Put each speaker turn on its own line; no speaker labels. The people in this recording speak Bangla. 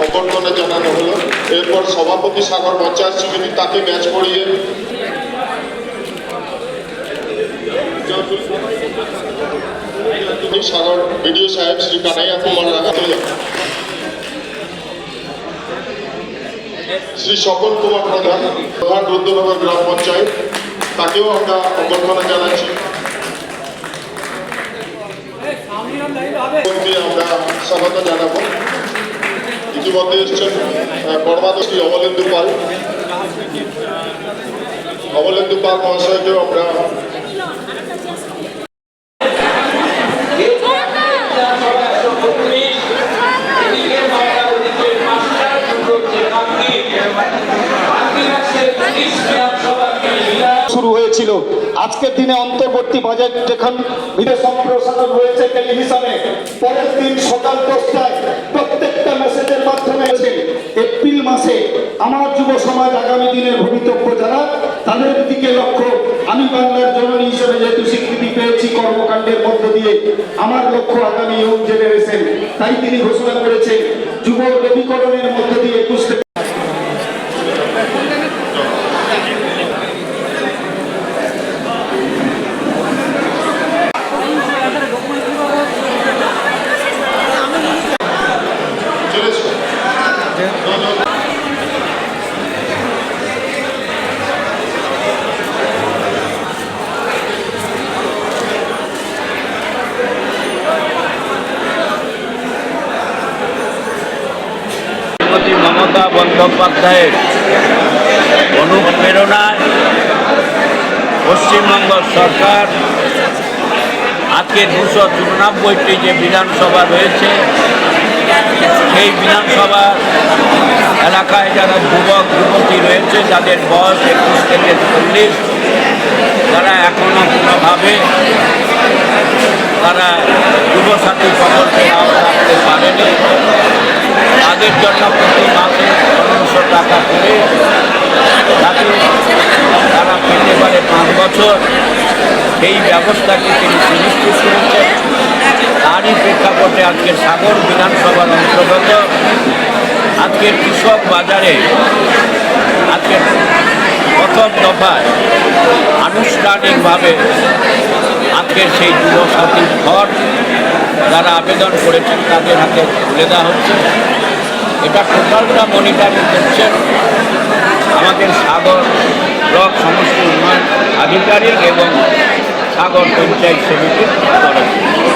অভ্যর্থনা জানানো হলো। এরপর সভাপতি সাগর পঞ্চায়েত সমিতি তাকে ম্যাচ করিয়ে সাগর বিডিও সাহেব শ্রী কানাইয়া কুমার রাখাতে শ্রী সকল কুমার প্রধান রুদ্রনগর গ্রাম পঞ্চায়েত তাকেও আমরা অভ্যর্থনা জানাচ্ছি। আমরা স্বাগত জানাবো। ইতিমধ্যে এসছেন কর্মাধ্যক্ষ শ্রী অমলেন্দু পাল মহাশয়কেও আমরা
শুরু হয়েছিল। আজকের দিনে অন্তর্বর্তী বাজেট যখন ভিডিও সম্প্রসারণ হয়েছে টেলিভিশনে, পরের দিন সকাল 10টায় প্রত্যেকটা মেসেজের মাধ্যমে এপ্রিল মাসে আমার যুব সমাজ আগামী দিনের ভবিতব্য যারা, তাদের দিকে লক্ষ্য। আমি বাংলার জননী হিসেবে যেহেতু স্বীকৃতি পেয়েছি কর্মকাণ্ডের মধ্য দিয়ে, আমার লক্ষ্য আগামী ইয়ং জেনারেশন। তাই তিনি ঘোষণা করেছেন যুব নবীকরণের মধ্য দিয়ে 21
মমতা বন্দ্যোপাধ্যায়ের অনুপ্রেরণায় পশ্চিমবঙ্গ সরকার আজকে 294টি যে বিধানসভা রয়েছে, সেই বিধানসভা এলাকায় যারা যুবক যুবতী রয়েছে, যাদের বয়স 21 থেকে 40, তারা এখনও কোনোভাবে তারা যুবসাথী প্রকল্পে নাম রাখতে পারেনি। তাদের জন্য প্রতি মাসে 1500 টাকা করে তারা পেতে পারে 5 বছর। সেই ব্যবস্থাকে তিনি সুনিশ্চিত করেছেন। তারই প্রেক্ষাপটে আজকে সাগর বিধানসভার অন্তর্গত আজকের কৃষক বাজারে আজকের প্রথম দফায় আনুষ্ঠানিকভাবে আজকের সেই যুবসাথী ঘর যারা আবেদন করেছেন তাদের হাতে তুলে দেওয়া হচ্ছে। এটা টোটালটা মনিটরিং করছেন আমাদের সাগর ব্লক সমষ্টি উন্নয়ন আধিকারিক এবং সাগর পঞ্চায়েত সমিতির তরফে।